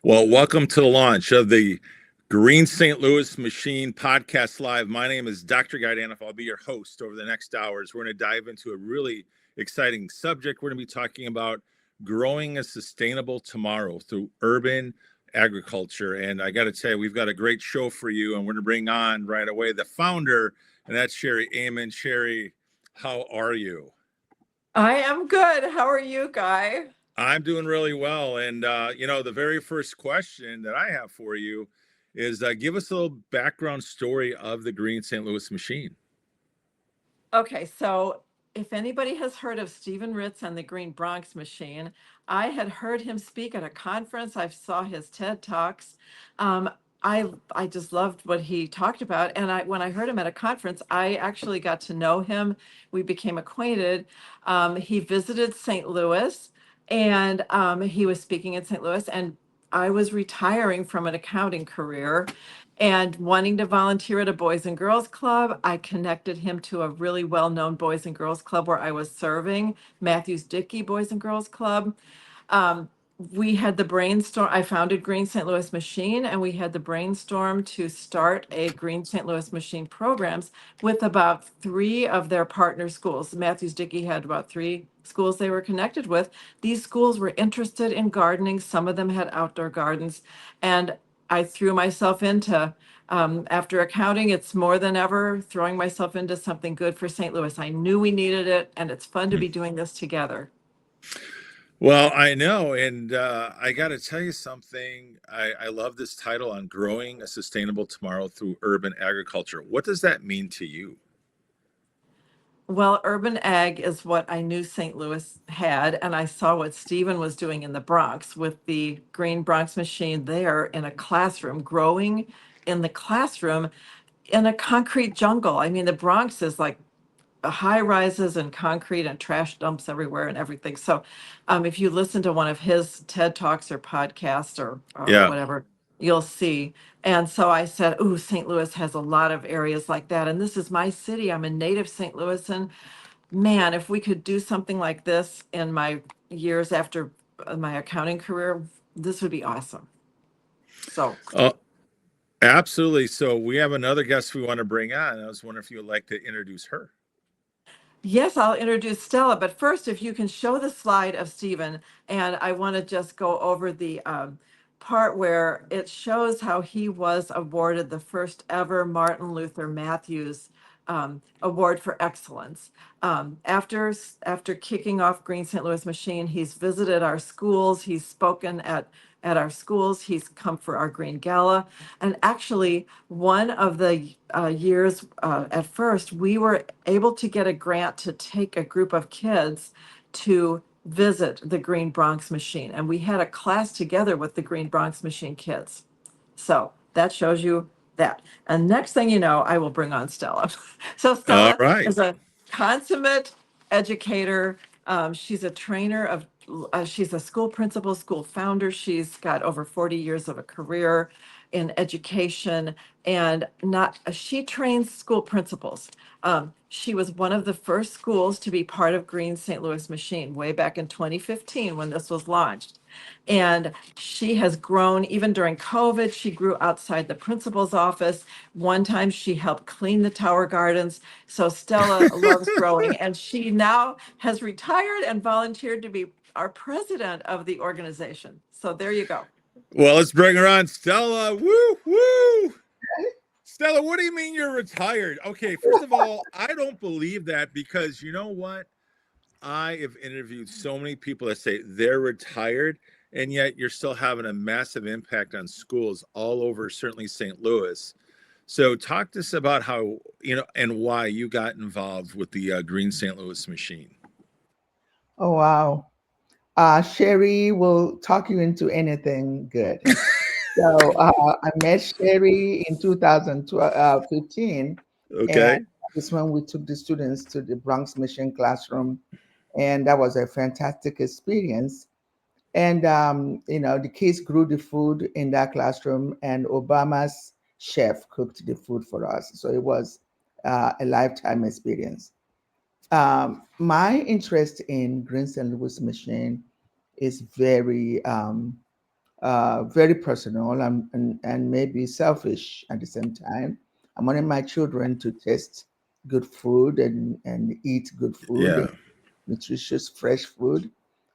Well, welcome to the launch of the Green St. Louis Machine Podcast Live. My name is Dr. Guy Danoff. I'll be your host over the next hours. We're going to dive into a really exciting subject. We're going to be talking about growing a sustainable tomorrow through urban agriculture. And I got to tell you, we've got a great show for you, and we're going to bring on right away the founder, and that's Sherry Amen. Sherry, how are you? I am good. How are you, Guy? I'm doing really well. And, the very first question that I have for you is give us a little background story of the Green St. Louis Machine. Okay, so if anybody has heard of Stephen Ritz and the Green Bronx Machine, I had heard him speak at a conference. I saw his TED Talks. Um, I just loved what he talked about, and when I heard him at a conference, I actually got to know him. We became acquainted. He visited St. Louis, and he was speaking in St. Louis, and I was retiring from an accounting career and wanting to volunteer at a Boys and Girls Club. I connected him to a really well-known Boys and Girls Club where I was serving, Matthews Dickey Boys and Girls Club. Um, we had the brainstorm. I founded Green St. Louis Machine, and we had the brainstorm to start a Green St. Louis Machine programs with about 3 of their partner schools. Matthews Dickey had about 3 schools they were connected with. These schools were interested in gardening. Some of them had outdoor gardens, and I threw myself into, after accounting, it's more than ever throwing myself into something good for St. Louis. I knew we needed it, and it's fun to be doing this together. Well, I know. And I got to tell you something. I love this title on growing a sustainable tomorrow through urban agriculture. What does that mean to you? Well, urban ag is what I knew St. Louis had, and I saw what Stephen was doing in the Bronx with the Green Bronx Machine there in a classroom, growing in the classroom in a concrete jungle. I mean, the Bronx is like high rises and concrete and trash dumps everywhere and everything. So if you listen to one of his TED Talks or podcasts or Yeah. whatever, you'll see. And so I said, "Ooh, St. Louis has a lot of areas like that. And this is my city. I'm a native St. Louisan. Man, if we could do something like this in my years after my accounting career, this would be awesome." So Oh, absolutely. So we have another guest we want to bring on. I was wondering if you would like to introduce her. yes, I'll introduce Stella, but first, if you can show the slide of Stephen, and I want to just go over the part where it shows how he was awarded the first ever Martin Luther Matthews Award for Excellence. After kicking off Green St. Louis Machine, he's visited our schools, he's spoken at our schools, he's come for our Green Gala, and actually, one of the years at first, we were able to get a grant to take a group of kids to visit the Green Bronx Machine. And we had a class together with the Green Bronx Machine kids. So that shows you that. And next thing you know, I will bring on Stella. So All Stella right. is a consummate educator. She's a trainer of, she's a school principal, school founder. She's got over 40 years of a career in education, and not she trains school principals. She was one of the first schools to be part of Green St. Louis Machine way back in 2015 when this was launched. And she has grown even during COVID. She grew outside the principal's office. One time she helped clean the Tower Gardens. So Stella loves growing, and she now has retired and volunteered to be our president of the organization. So there you go. Well, let's bring her on. Stella. Woo, woo. Stella, what do you mean you're retired? Okay, first of all, I don't believe that because you know what? I have interviewed so many people that say they're retired, and yet you're still having a massive impact on schools all over, certainly St. Louis. So, talk to us about how, and why you got involved with the Green St. Louis Machine. Oh, wow. Sherry will talk you into anything good. So I met Sherry in 2015, and Okay. that is when we took the students to the Bronx Mission classroom, and that was a fantastic experience. And the kids grew the food in that classroom, and Obama's chef cooked the food for us. So it was a lifetime experience. My interest in Green St. Louis Machine is very very personal and maybe selfish at the same time. I wanted my children to taste good food and eat good food, Yeah. nutritious, fresh food.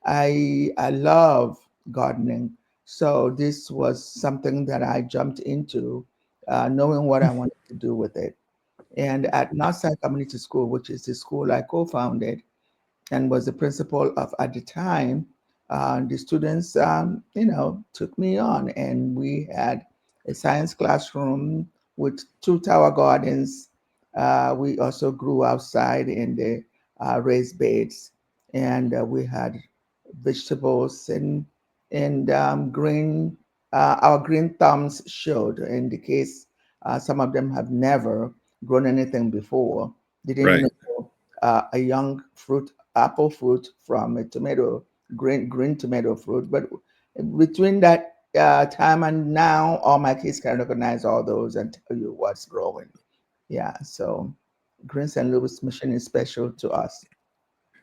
I love gardening, so this was something that I jumped into, knowing what I wanted to do with it. And at Northside Community School, which is the school I co-founded, and was the principal of at the time, the students, took me on, and we had a science classroom with two tower gardens. We also grew outside in the raised beds, and we had vegetables and green. Our green thumbs showed, in the case some of them have never grown anything before, didn't Right. know a young fruit, apple fruit from a tomato, green tomato fruit. But between that time and now, all my kids can recognize all those and tell you what's growing. Yeah, so Green St. Louis mission is special to us.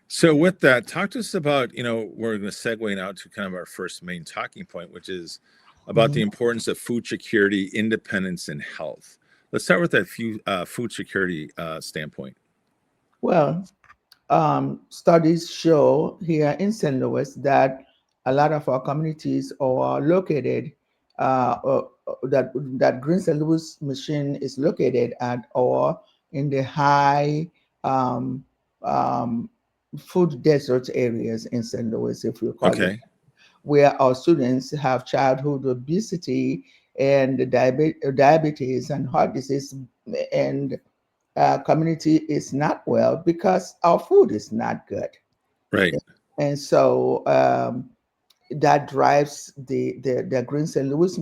So with that, talk to us about, we're going to segue now to kind of our first main talking point, which is about Mhm. the importance of food security, independence, and health. Let's start with that food security standpoint. Well, studies show here in St. Louis that a lot of our communities are located, that Green St. Louis machine is located at, or in the high um, um, food desert areas in St. Louis, if you call it, Okay. where our students have childhood obesity and diabetes and heart disease, and community is not well because our food is not good. Right. And so that drives the Green St. Louis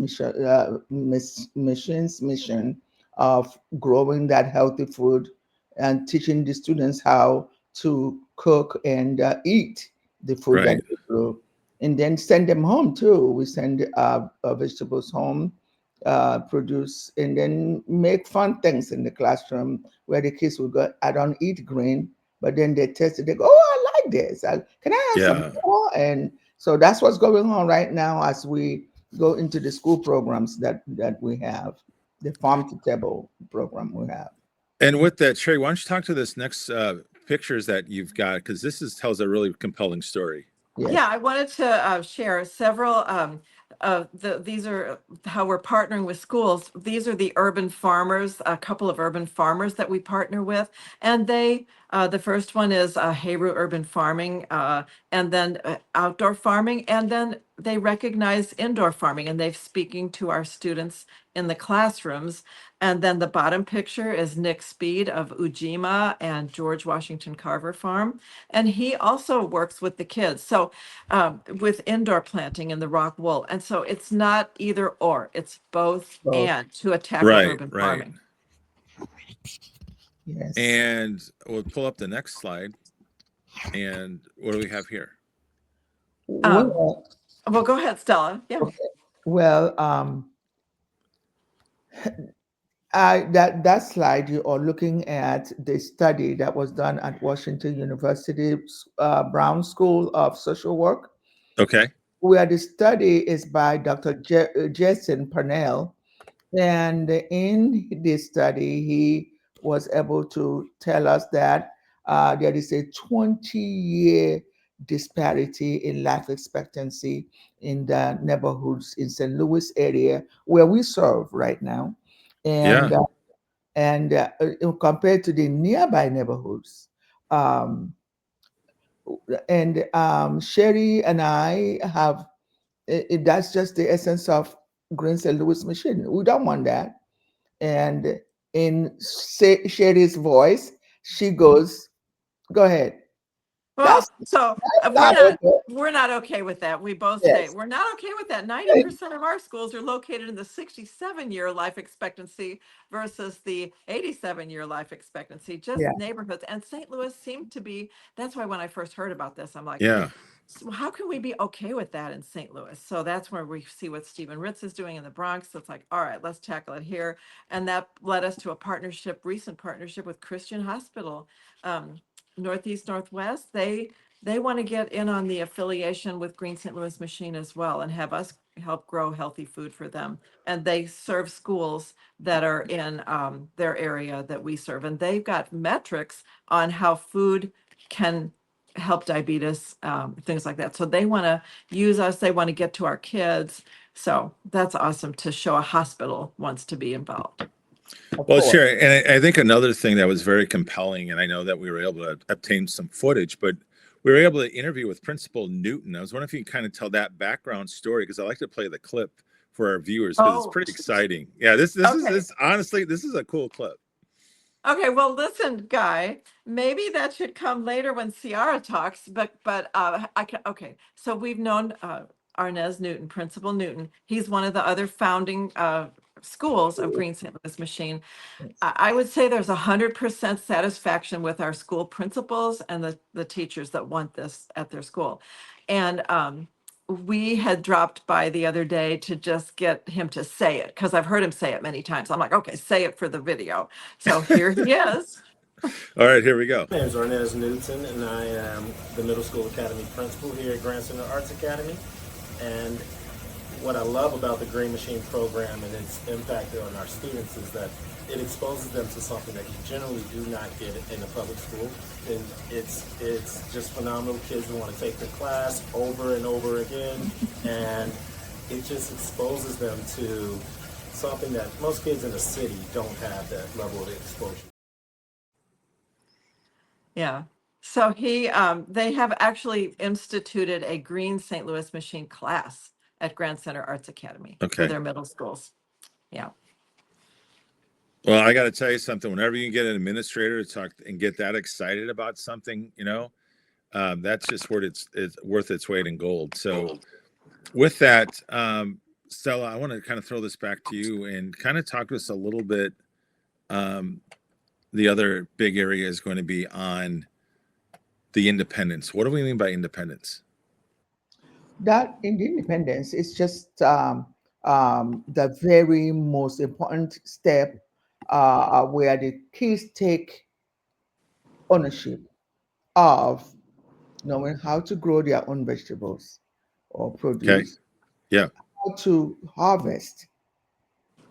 mission's mission of growing that healthy food and teaching the students how to cook and eat the food that Right. they grow, and then send them home too. We send vegetables home, produce, and then make fun things in the classroom where the kids will go, I don't eat green, but then they test it, they go, oh, I like this. Can I have some Yeah. more? And so that's what's going on right now as we go into the school programs that we have, the farm to table program we have. And with that, Sherry, why don't you talk to this next pictures that you've got, because this is tells a really compelling story. Yes. Yeah, I wanted to share several these are how we're partnering with schools. These are the urban farmers, a couple of urban farmers that we partner with. And the first one is Hayru Urban Farming, and then outdoor farming. And then they recognize indoor farming, and they're speaking to our students in the classrooms. And then the bottom picture is Nick Speed of Ujima and George Washington Carver Farm. And he also works with the kids. So with indoor planting in the rock wool. And so it's not either or, it's both So and to tackle Right. urban Right. farming. yes. And we'll pull up the next slide. And what do we have here? Um, Well, well, go ahead, Stella. Yeah. okay. Well, that slide you are looking at the study that was done at Washington University Brown School of Social Work, Okay. where the study is by Dr. Jason Purnell. And in this study, he was able to tell us that there is a 20-year disparity in life expectancy in the neighborhoods in St. Louis area where we serve right now, Yeah. and compared to the nearby neighborhoods. Um, and Sherry and I have, that's just the essence of Green St. Louis mission. We don't want that. And in Sherry's voice, she goes, "Go ahead." Well, That's so that's we're not not okay. we're not okay with that. We both say Yes. we're not okay with that. 90% of our schools are located in the 67-year life expectancy versus the 87-year life expectancy, just Yeah. neighborhoods. And St. Louis seemed to be, that's why when I first heard about this, I'm like, Yeah. so how can we be okay with that in St. Louis? So that's where we see what Stephen Ritz is doing in the Bronx. So it's like, all right, let's tackle it here. And that led us to a recent partnership with Christian Hospital, Northeast Northwest. They they want to get in on the affiliation with Green St. Louis Machine as well and have us help grow healthy food for them. And they serve schools that are in their area that we serve. And they've got metrics on how food can help diabetes, things like that. So they want to use us. They want to get to our kids. So that's awesome to show a hospital wants to be involved. Well, sure. And I think another thing that was very compelling, and I know that we were able to obtain some footage, but we were able to interview with Principal Newton. I was wondering if you can kind of tell that background story, because I like to play the clip for our viewers because it's pretty exciting. Yeah, this is honestly, this is a cool clip. Okay, well, listen, Guy, maybe that should come later when Ciara talks, but I can, okay. So we've known Arnez Newton, Principal Newton. He's one of the other founding schools of Green St. Louis Machine. I would say there's 100% satisfaction with our school principals and the teachers that want this at their school. And we had dropped by the other day to just get him to say it, because I've heard him say it many times. I'm like, okay, say it for the video. So here he is. All right, here we go. My name is Arnez Newton, and I am the middle school academy principal here at Grand Center Arts Academy. And what I love about the Green Machine program and its impact on our students is that it exposes them to something that you generally do not get in a public school. And it's just phenomenal. Kids want to take the class over and over again, and it just exposes them to something that most kids in the city don't have that level of exposure. Yeah. So they have actually instituted a Green St. Louis Machine class at Grand Center Arts Academy for their middle schools. Yeah. Well, I got to tell you something. Whenever you get an administrator to talk and get that excited about something, that's just it's worth its weight in gold. So with that, Stella, I want to kind of throw this back to you and kind of talk to us a little bit. The other big area is going to be on the independence. What do we mean by independence? That in the independence is just the very most important step where the kids take ownership of knowing how to grow their own vegetables or produce, yeah, how to harvest,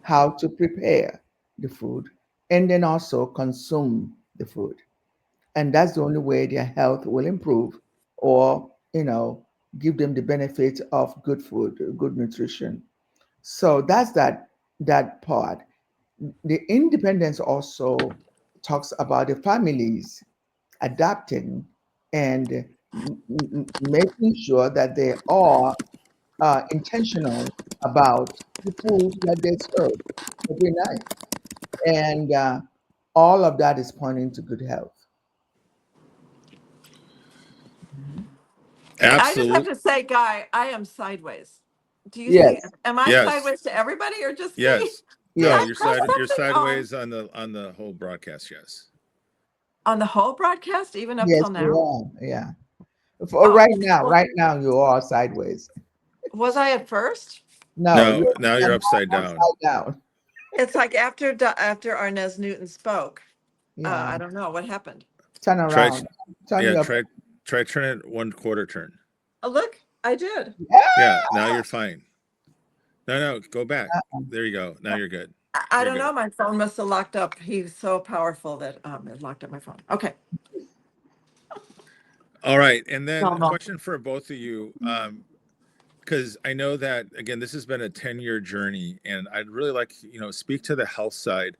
how to prepare the food, and then also consume the food. And that's the only way their health will improve, or give them the benefit of good food, good nutrition. So that's that part. The independence also talks about the families adapting and making sure that they are intentional about the food that they serve every night. And all of that is pointing to good health. I just have to say, Guy, I am sideways. Do you Yes. see? Am I sideways to everybody or just me? Yes. Yeah. No, you're sideways on the whole broadcast. Yes. On the whole broadcast, even up Yes, till now. you are. Yeah. For right now, you are sideways. Was I at first? No, now you're upside down. down. It's like after Arnez Newton spoke. Yeah. I don't know what happened. Turn around. Try turn it 1/4 turn. Oh, look, I did. Yeah, now you're fine. No, go back. There you go. Now you're good. I don't know. My phone must have locked up. He's so powerful that it locked up my phone. Okay. All right, and then a question for both of you, because I know that again, this has been a 10-year journey, and I'd really like speak to the health side.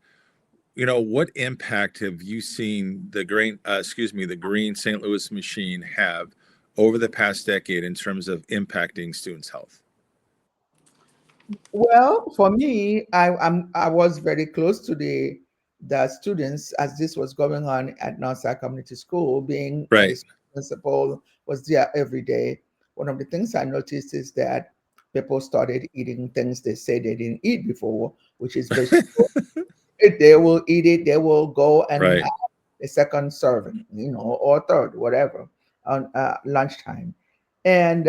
What impact have you seen the Green St. Louis Machine have over the past decade in terms of impacting students' health? Well, for me, I was very close to the students as this was going on at Northside Community School. Being right, the principal was there every day. One of the things I noticed is that people started eating things they say they didn't eat before, which is vegetables. They will eat it. They will go and have a second serving, or third, whatever, on lunchtime. And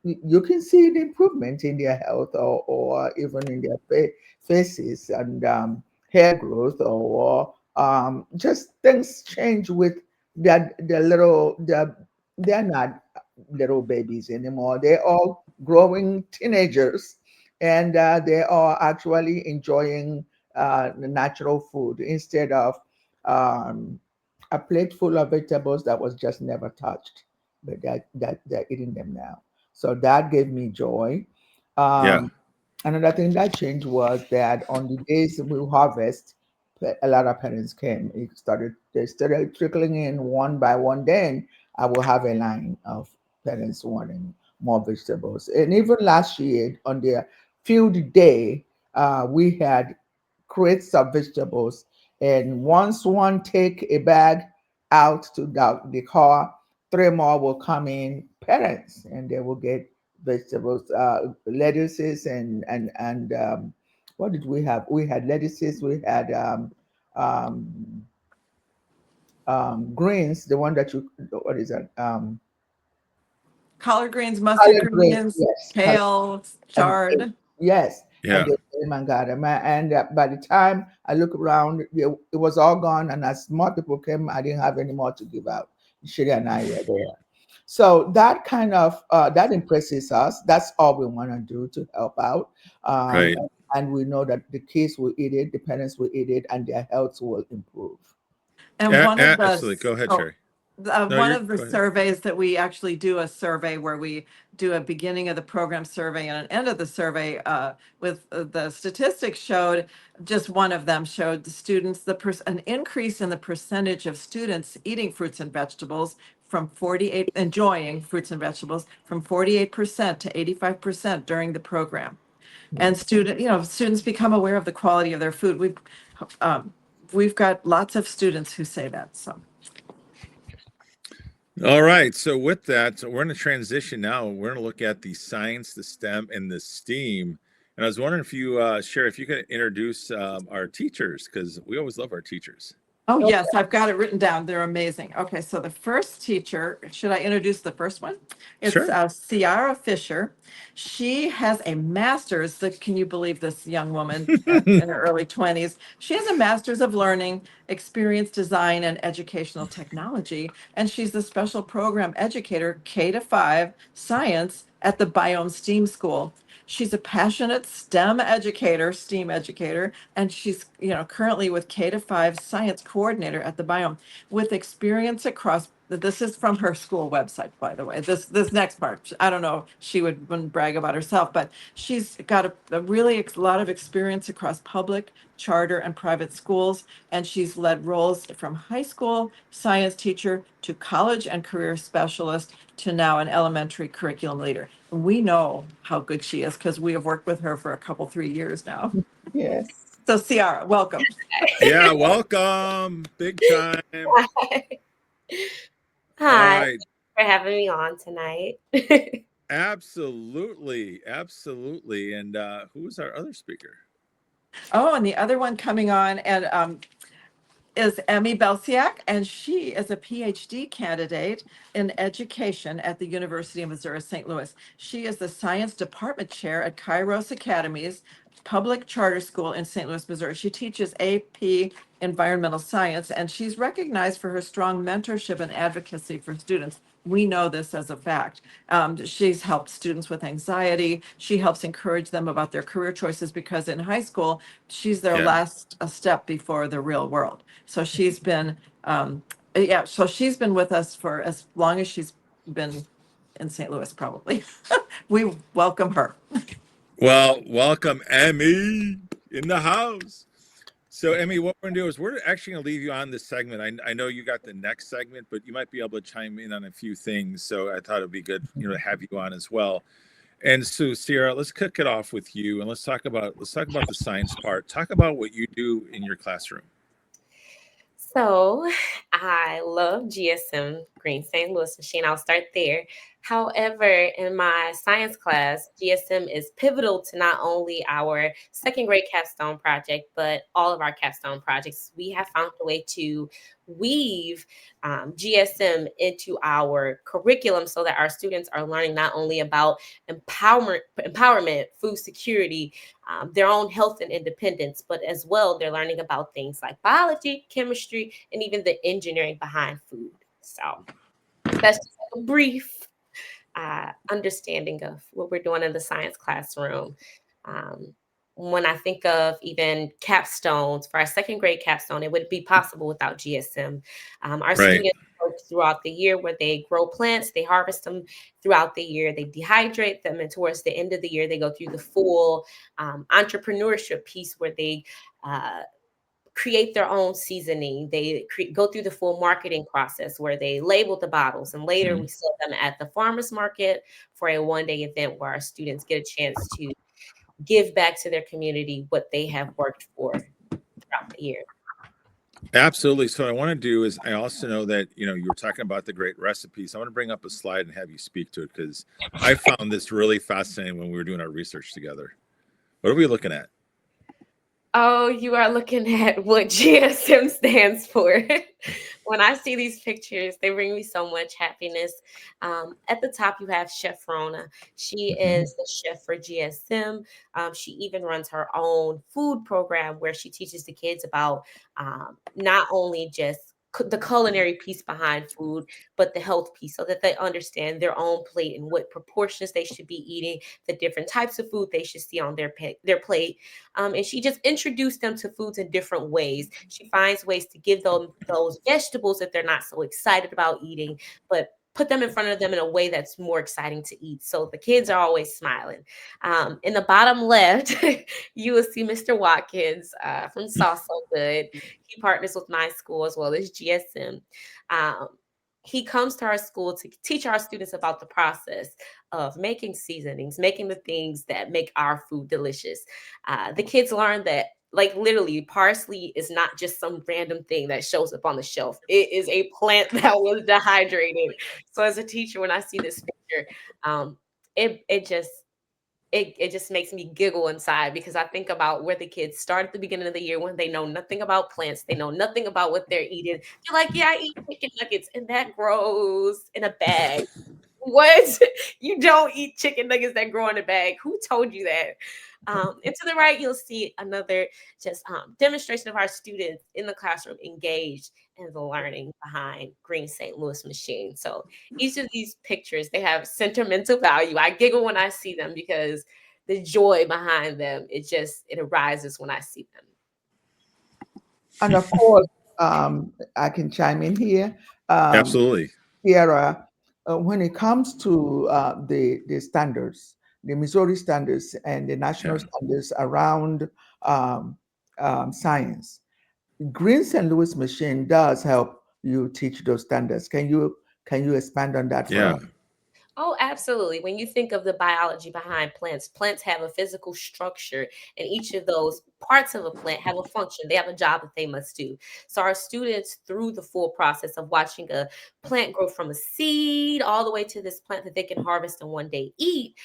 you can see the improvement in their health, or even in their faces, and hair growth, or just things change with the they're not little babies anymore. They're all growing teenagers, and they are actually enjoying the natural food instead of um, a plate full of vegetables that was just never touched, but that they're eating them now. So that gave me joy. Yeah. Um, Another thing that changed was that on the days we harvest, a lot of parents came. They started trickling in one by one. Then I will have a line of parents wanting more vegetables. And even last year on the field day, we had crates of vegetables. And once one take a bag out to the car, three more will come in, parents, and they will get vegetables, lettuces, and what did we have? We had lettuces. We had um, greens. The one that you what is that? Collard greens, mustard Collard greens. greens, Yes, kale, and chard. yes, and Yeah. they came and got them. And by the time I look around, it was all gone. And as more people came, I didn't have any more to give out. Sherry and I were there. So that kind of that impresses us. That's all we want to do to help out. Um, Right. and we know that the kids will eat it, the parents will eat it, and their health will improve. And one of Absolutely. the Go ahead, oh, Sherry. No, one you're of the go ahead. surveys that we actually do a survey where we do a beginning of the program survey and an end of the survey with the statistics showed just one of them showed the students an increase in the percentage of students eating fruits and vegetables from 48 enjoying fruits and vegetables from 48% to 85% during the program. And students become aware of the quality of their food. Um, we've got lots of students who say that. So, All right. So with that, so we're going to transition now. We're going to look at the science, the STEM, and the STEAM. And I was wondering if you, Sherry, if you could introduce our teachers, because we always love our teachers. oh yes, I've got it written down. They're amazing. Okay, so the first teacher, should I introduce the first one? It's Sure. Ciara Fisher. She has a master's. Can you believe this young woman in her early 20s? She has a master's of learning, experience design, and educational technology. And she's the special program educator, K to 5 science at the Biome STEAM School. She's a passionate STEM educator, and she's currently with K to 5 science coordinator at the Biome with experience across. This is from her school website, by the way. This next part, I don't know, she wouldn't brag about herself, but she's got a really lot of experience across public, charter, and private schools, and she's led roles from high school science teacher to college and career specialist to now an elementary curriculum leader. We know how good she is because we have worked with her for 3 years now. Yes. So Ciara, welcome. Yeah. Welcome. Big time. All Hi, right. for having me on tonight. Absolutely. Absolutely. And who's our other speaker? Oh, and the other one coming on is Emmy Belsiak, and she is a PhD candidate in education at the University of Missouri St. Louis. She is the science department chair at Kairos Academy's public charter school in St. Louis, Missouri. She teaches AP environmental science, and she's recognized for her strong mentorship and advocacy for students. We know this as a fact. She's helped students with anxiety. She helps encourage them about their career choices because in high school, she's their Yeah. last step before the real world. So she's been, so she's been with us for as long as she's been in St. Louis, probably. We welcome her. Well, welcome, Emmy, in the house. So, Emmy, what we're going to do is we're actually going to leave you on this segment. I know you got the next segment, but you might be able to chime in on a few things. So I thought it'd be good, to have you on as well. And so, Ciara, let's kick it off with you, and let's talk about the science part. Talk about what you do in your classroom. So I love GSM, Green St. Louis Machine. I'll start there. However, in my science class, GSM is pivotal to not only our second grade capstone project, but all of our capstone projects. We have found a way to weave GSM into our curriculum so that our students are learning not only about empowerment, food security, their own health and independence, but as well, they're learning about things like biology, chemistry, and even the engineering behind food. So that's just brief understanding of what we're doing in the science classroom. Um, when I think of even capstones for our second grade capstone, it wouldn't be possible without GSM. Our Right. students work throughout the year where they grow plants, they harvest them throughout the year, they dehydrate them, and towards the end of the year, they go through the full entrepreneurship piece where they create their own seasoning. They go through the full marketing process where they label the bottles, and later we sell them at the farmers market for a one-day event where our students get a chance to give back to their community what they have worked for throughout the year. Absolutely. So what I want to do is I also know that, you were talking about the great recipes. I want to bring up a slide and have you speak to it because I found this really fascinating when we were doing our research together. What are we looking at? Oh, you are looking at what GSM stands for. When I see these pictures, they bring me so much happiness. At the top, you have Chef Rona. She is the chef for GSM. She even runs her own food program where she teaches the kids about not only just the culinary piece behind food, but the health piece so that they understand their own plate and what proportions they should be eating, the different types of food they should see on their plate. And she just introduced them to foods in different ways. She finds ways to give them those vegetables that they're not so excited about eating, but put them in front of them in a way that's more exciting to eat. So the kids are always smiling. In the bottom left, you will see Mr. Watkins from Sauce So Good. He partners with my school as well as GSM. Um, he comes to our school to teach our students about the process of making seasonings, making the things that make our food delicious. The kids learn that, like, literally, parsley is not just some random thing that shows up on the shelf. It is a plant that was dehydrated. So as a teacher, when I see this picture, um, it just makes me giggle inside because I think about where the kids start at the beginning of the year when they know nothing about plants, they know nothing about what they're eating. They're like, yeah, I eat chicken nuggets, and that grows in a bag. What? You don't eat chicken nuggets that grow in a bag. Who told you that? And to the right, you'll see another just demonstration of our students in the classroom engaged in the learning behind Green St. Louis Machine. So each of these pictures, they have sentimental value. I giggle when I see them because the joy behind them, it arises when I see them. And of course, I can chime in here. Absolutely. Sierra, when it comes to the standards, the Missouri standards and the national Yeah. standards around um, science, Green St. Louis Machine does help you teach those standards. Can you expand on that for Yeah. us? Oh, absolutely. When you think of the biology behind plants, plants have a physical structure, and each of those parts of a plant have a function. They have a job that they must do. So, our students, through the full process of watching a plant grow from a seed all the way to this plant that they can harvest and one day eat,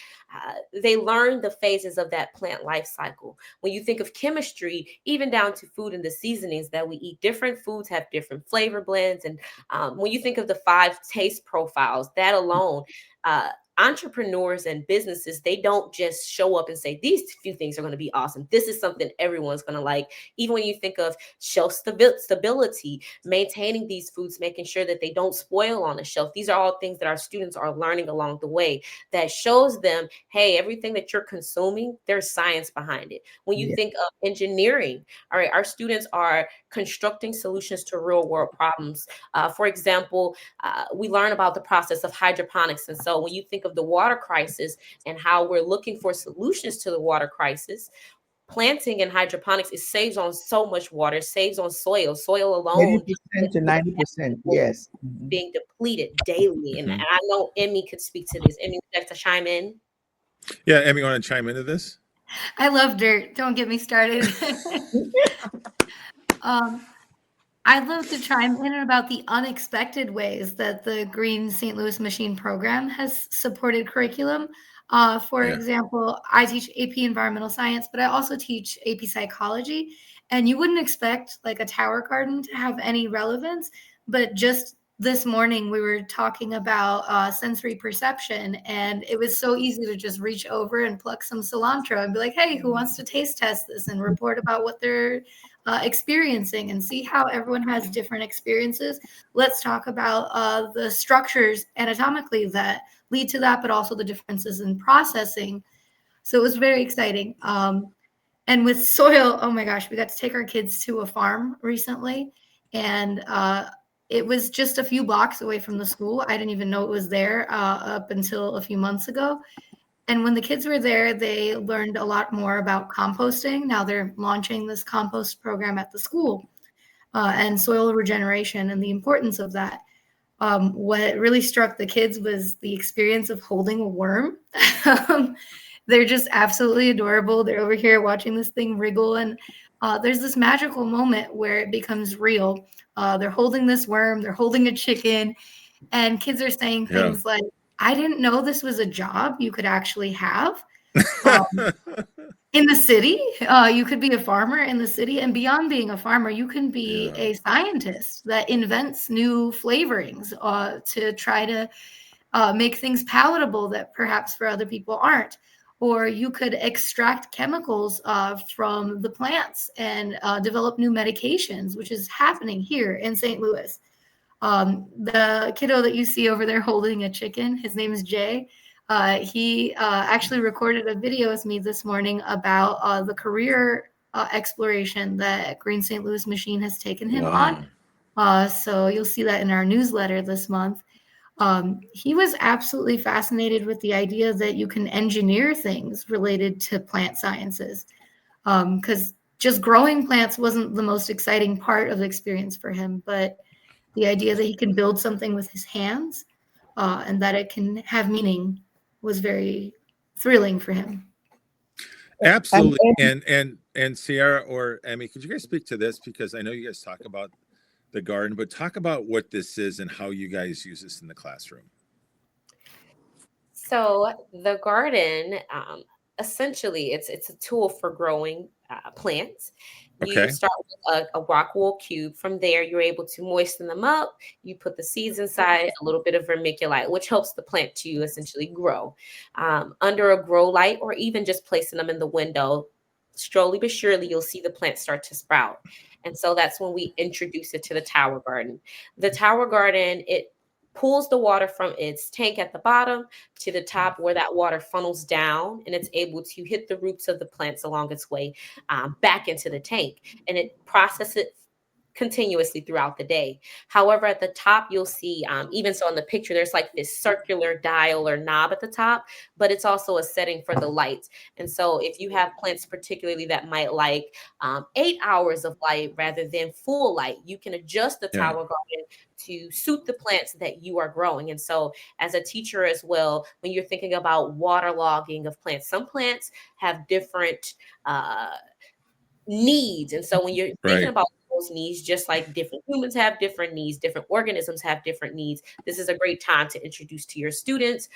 they learn the phases of that plant life cycle. When you think of chemistry, even down to food and the seasonings that we eat, different foods have different flavor blends. And when you think of the 5 taste profiles, that alone, uh, entrepreneurs and businesses, they don't just show up and say these few things are going to be awesome. This is something everyone's going to like. Even when you think of shelf stability, maintaining these foods, making sure that they don't spoil on the shelf, these are all things that our students are learning along the way that shows them, hey, everything that you're consuming, there's science behind it. When you Yeah. think of engineering, all right, our students are constructing solutions to real world problems. For example, we learn about the process of hydroponics. And so when you think of the water crisis and how we're looking for solutions to the water crisis, planting in hydroponics, it saves on so much water, saves on soil. Soil alone 80% to 90%. Yes. Mhm. being depleted daily. And Mhm. I know Emmy could speak to this. Emmy, would you like to chime in? Yeah. Emmy, you want to chime into this? I love dirt. Don't get me started. um, I'd love to chime in about the unexpected ways that the Green St. Louis Machine program has supported curriculum. For Yeah. example, I teach AP Environmental Science, but I also teach AP Psychology. And you wouldn't expect like a tower garden to have any relevance, but just this morning we were talking about sensory perception, and it was so easy to just reach over and pluck some cilantro and be like, "Hey, who wants to taste test this and report about what their experiencing and see how everyone has different experiences. Let's talk about the structures anatomically that lead to that, but also the differences in processing. So it was very exciting. And with soil, oh my gosh, we got to take our kids to a farm recently, and it was just a few blocks away from the school. I didn't even know it was there up until a few months ago. And when the kids were there, they learned a lot more about composting. Now they're launching this compost program at the school, and soil regeneration and the importance of that. What really struck the kids was the experience of holding a worm. They're just absolutely adorable. They're over here watching this thing wriggle, and there's this magical moment where it becomes real. They're holding this worm, they're holding a chicken, and kids are saying things like, I didn't know this was a job you could actually have. In the city, you could be a farmer in the city, and beyond being a farmer, you can be a scientist that invents new flavorings to try to make things palatable that perhaps for other people aren't. Or you could extract chemicals from the plants and develop new medications, which is happening here in St. Louis. The kiddo that you see over there holding a chicken, his name is Jay. He actually recorded a video with me this morning about the career exploration that Green St. Louis Machine has taken him on. So you'll see that in our newsletter this month. He was absolutely fascinated with the idea that you can engineer things related to plant sciences, because just growing plants wasn't the most exciting part of the experience for him, but the idea that he can build something with his hands and that it can have meaning was very thrilling for him. Absolutely. And Sierra or Emmy, could you guys speak to this? Because I know you guys talk about the garden, but talk about what this is and how you guys use this in the classroom. So the garden, essentially, it's a tool for growing plants. You start with a rock wool cube. From there, you're able to moisten them up. You put the seeds inside, a little bit of vermiculite, which helps the plant to essentially grow. Under a grow light, or even just placing them in the window, slowly but surely, you'll see the plant start to sprout. And so that's when we introduce it to the tower garden. The tower garden, it pulls the water from its tank at the bottom to the top, where that water funnels down, and it's able to hit the roots of the plants along its way back into the tank, and it processes it continuously throughout the day. However, at the top, you'll see, even so in the picture, there's like this circular dial or knob at the top, but it's also a setting for the lights. And so if you have plants particularly that might like 8 hours of light rather than full light, you can adjust the tower garden to suit the plants that you are growing. And so as a teacher as well, when you're thinking about waterlogging of plants, some plants have different needs. And so when you're thinking about those needs, just like different humans have different needs, different organisms have different needs, this is a great time to introduce to your students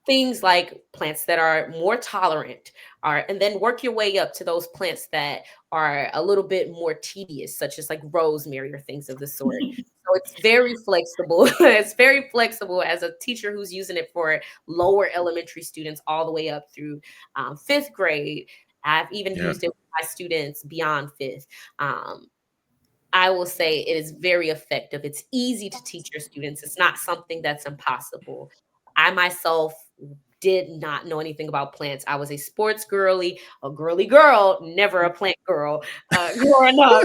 things like plants that are more tolerant, and then work your way up to those plants that are a little bit more tedious, such as like rosemary or things of the sort. So it's very flexible. It's very flexible as a teacher who's using it for lower elementary students all the way up through 5th grade. I've even used it with my students beyond 5th. I will say it is very effective. It's easy to teach your students. It's not something that's impossible. I myself did not know anything about plants. I was a sports girly, a girly girl, never a plant girl growing up.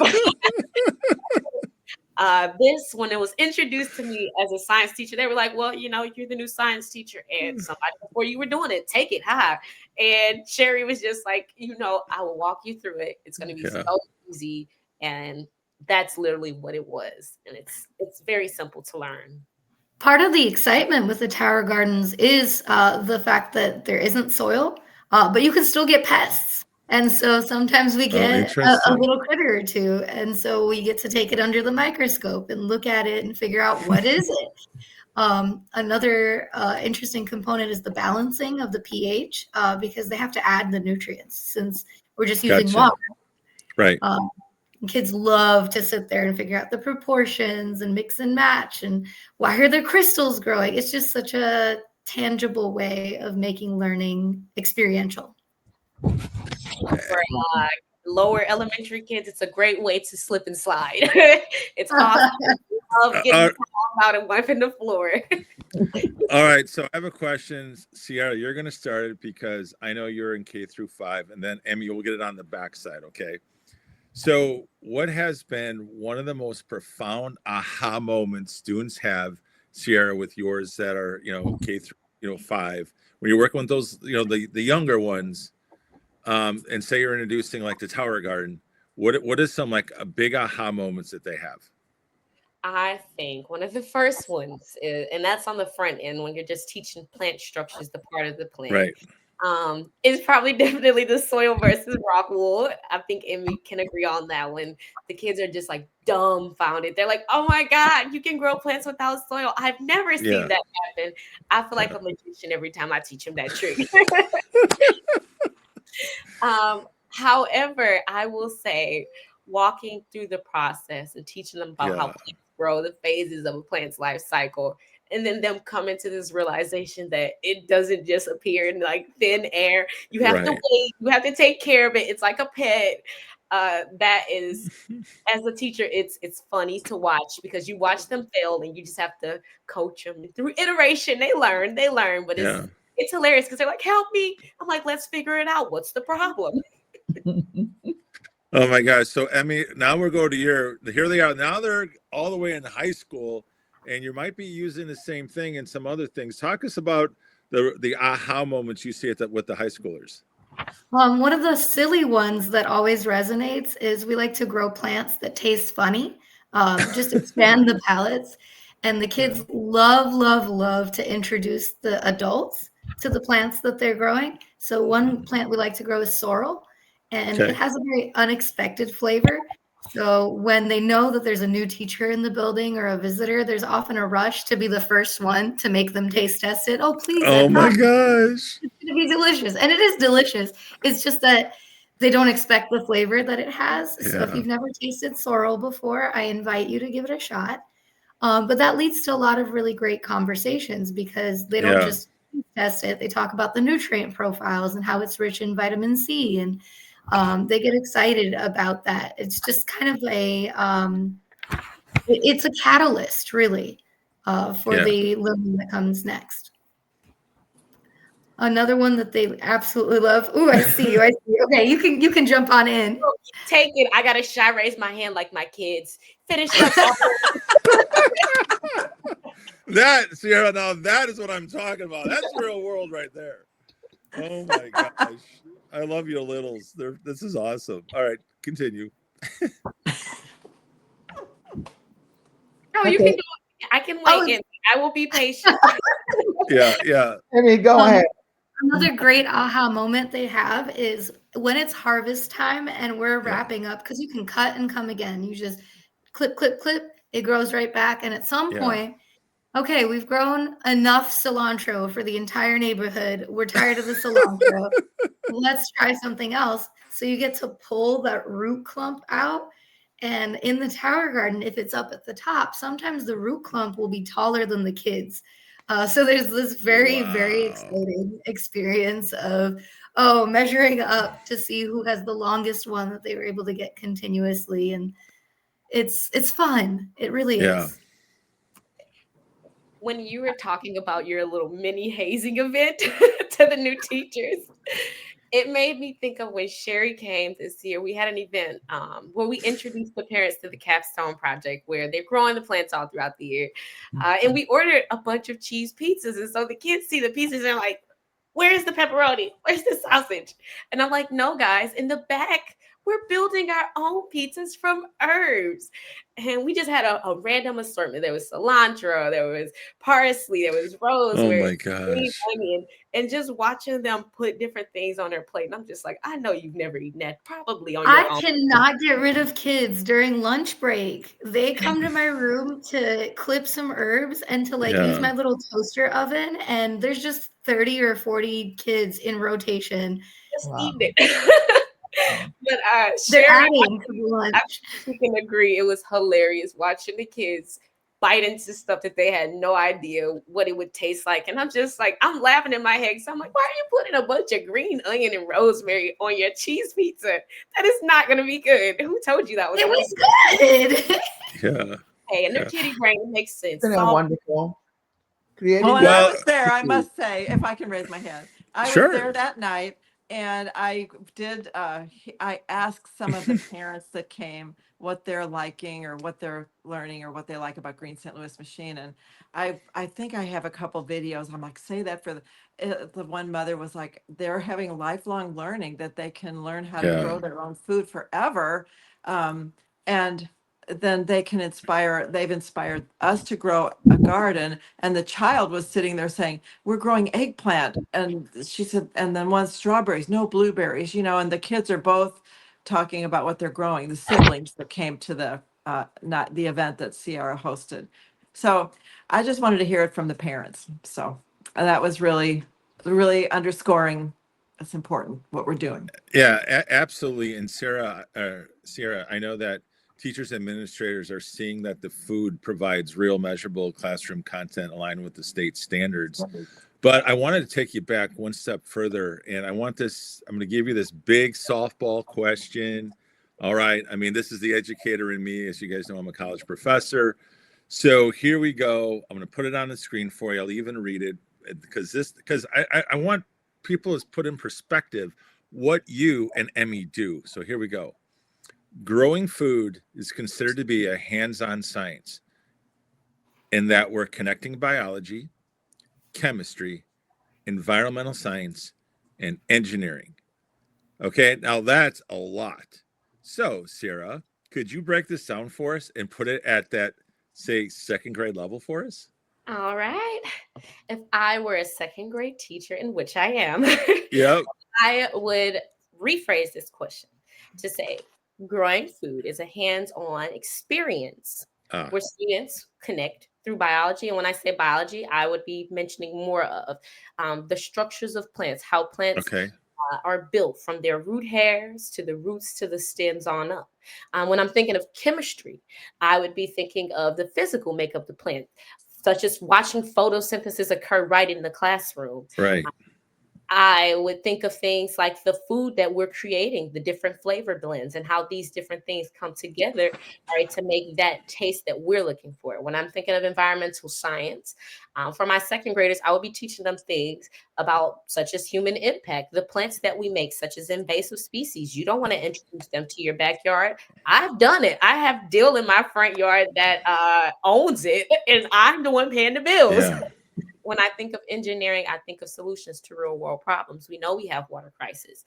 This, when it was introduced to me as a science teacher, they were like, well, you know, you're the new science teacher, and somebody before you were doing it, take it high. And Sherry was just like, you know, I will walk you through it. It's going to be so easy. And that's literally what it was. And it's very simple to learn. Part of the excitement with the tower gardens is the fact that there isn't soil, but you can still get pests. And so sometimes we get a little critter or two. And so we get to take it under the microscope and look at it and figure out what is it. Another interesting component is the balancing of the pH, because they have to add the nutrients since we're just using water. Right. Kids love to sit there and figure out the proportions and mix and match and why are the crystals growing. It's just such a tangible way of making learning experiential. lower elementary kids, it's a great way to slip and slide. It's awesome. I love getting out and wiping the floor. All right, so I have a question, Sierra. You're going to start it because I know you're in K-5, and then Emmy, we'll get it on the backside. Okay. So, what has been one of the most profound aha moments students have, Sierra, with yours that are K-5, when you're working with those the younger ones, and say you're introducing like the Tower Garden? What is some like a big aha moments that they have? I think one of the first ones is, and that's on the front end when you're just teaching plant structures, the part of the plant. Right. Is probably definitely the soil versus rock wool. I think Emmy can agree on that one. The kids are just like dumbfounded. They're like, "Oh my God, you can grow plants without soil. I've never seen that happen." I feel like a magician every time I teach them that trick. However, I will say walking through the process and teaching them about how plants grow, the phases of a plant's life cycle, and then them coming to this realization that it doesn't just appear in like thin air. You have to wait. You have to take care of it. It's like a pet. That is, as a teacher, it's funny to watch because you watch them fail and you just have to coach them through iteration. They learn, but it's hilarious because they're like, "Help me!" I'm like, "Let's figure it out. What's the problem?" Oh my gosh. So Emmy, now we're going to here they are. Now they're all the way in high school, and you might be using the same thing and some other things. Talk us about the aha moments you see with the high schoolers. One of the silly ones that always resonates is we like to grow plants that taste funny, just expand the palates. And the kids love to introduce the adults to the plants that they're growing. So one plant we like to grow is sorrel, and it has a very unexpected flavor. So when they know that there's a new teacher in the building or a visitor, there's often a rush to be the first one to make them taste test it. Oh, please. Oh my gosh. It's going to be delicious. And it is delicious. It's just that they don't expect the flavor that it has. So if you've never tasted sorrel before, I invite you to give it a shot. But that leads to a lot of really great conversations because they don't just test it. They talk about the nutrient profiles and how it's rich in vitamin C, and they get excited about that. It's just kind of it's a catalyst really for the learning that comes next. Another one that they absolutely love. Oh, I see you. Okay, you can jump on in. Take it. I got to raise my hand like my kids. Finish up. Sierra, now that is what I'm talking about. That's real world right there. Oh my gosh. I love your littles. This is awesome. All right, continue. You can go. I can wait. I will be patient. Yeah. Amy, go ahead. Another great aha moment they have is when it's harvest time and we're wrapping up, because you can cut and come again. You just clip, it grows right back. And at some point, okay, we've grown enough cilantro for the entire neighborhood. We're tired of the cilantro. Let's try something else. So you get to pull that root clump out. And in the Tower Garden, if it's up at the top, sometimes the root clump will be taller than the kids. So there's this very exciting experience of measuring up to see who has the longest one that they were able to get continuously, and it's fun. It really is. When you were talking about your little mini hazing event to the new teachers, it made me think of when Sherry came this year. We had an event where we introduced the parents to the capstone project where they're growing the plants all throughout the year. And we ordered a bunch of cheese pizzas. And so the kids see the pizzas and they're like, "Where's the pepperoni? Where's the sausage?" And I'm like, "No, guys, in the back, we're building our own pizzas from herbs." And we just had a random assortment. There was cilantro, there was parsley, there was rosemary, oh my gosh, onion, and just watching them put different things on their plate. And I'm just like, I know you've never eaten that probably on your own. I cannot get rid of kids during lunch break. They come to my room to clip some herbs and to use my little toaster oven. And there's just 30 or 40 kids in rotation. Just eating it. But they're adding to lunch. You can agree, it was hilarious watching the kids bite into stuff that they had no idea what it would taste like. And I'm just like, I'm laughing in my head. So I'm like, why are you putting a bunch of green onion and rosemary on your cheese pizza? That is not going to be good. Who told you that was It gonna was be good. Yeah. okay? And their Yeah. kitty brain, it makes sense. Isn't that Salt. wonderful? Creating Well, and I Well, was there, I food. must say, if I can raise my hand. I was there sure. that night and I did, I asked some of the parents that came what they're liking or what they're learning or what they like about Green St. Louis Machine. And I think I have a couple videos. I'm like, say that for the one mother was like, they're having lifelong learning that they can learn how to Yeah. grow their own food forever. And then they can they've inspired us to grow a garden. And the child was sitting there saying, we're growing eggplant. And she said, and then one strawberries, no blueberries, and the kids are both talking about what they're growing, the siblings that came to the, not the event that Sierra hosted. So I just wanted to hear it from the parents. So that was really, really underscoring it's important what we're doing. Yeah, absolutely. And Sierra, I know that teachers and administrators are seeing that the food provides real measurable classroom content aligned with the state standards. But I wanted to take you back one step further. And I'm going to give you this big softball question. All right. I mean, this is the educator in me. As you guys know, I'm a college professor. So here we go. I'm going to put it on the screen for you. I'll even read it because I want people to put in perspective what you and Emmy do. So here we go. Growing food is considered to be a hands-on science in that we're connecting biology, chemistry, environmental science, and engineering. Okay, now that's a lot. So, Sarah, could you break this down for us and put it at that, say, second grade level for us? All right. If I were a second grade teacher, in which I am, Yep. I would rephrase this question to say, growing food is a hands-on experience where students connect through biology. And when I say biology, I would be mentioning more of the structures of plants, how plants are built from their root hairs to the roots to the stems on up. When I'm thinking of chemistry, I would be thinking of the physical makeup of the plant, such as watching photosynthesis occur right in the classroom. Right. I would think of things like the food that we're creating, the different flavor blends, and how these different things come together, right, to make that taste that we're looking for. When I'm thinking of environmental science, for my second graders, I would be teaching them things about such as human impact, the plants that we make, such as invasive species. You don't want to introduce them to your backyard. I've done it. I have dill in my front yard that owns it, and I'm the one paying the bills. Yeah. When I think of engineering, I think of solutions to real world problems. We know we have water crisis.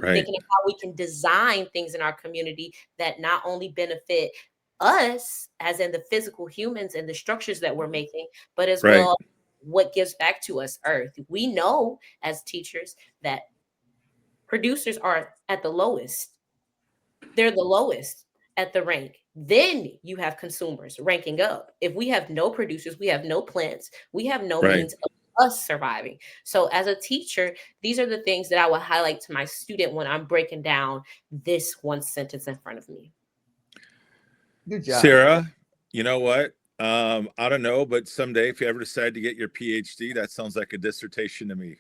Thinking of how we can design things in our community that not only benefit us, as in the physical humans and the structures that we're making, but as well what gives back to us, Earth. We know as teachers that producers are at the lowest. They're the lowest at the rank. Then you have consumers ranking up. If we have no producers, we have no plants, we have no means of us surviving. So as a teacher, these are the things that I will highlight to my student when I'm breaking down this one sentence in front of me. Good job, Sarah, you know what? I don't know, but someday if you ever decide to get your PhD, that sounds like a dissertation to me.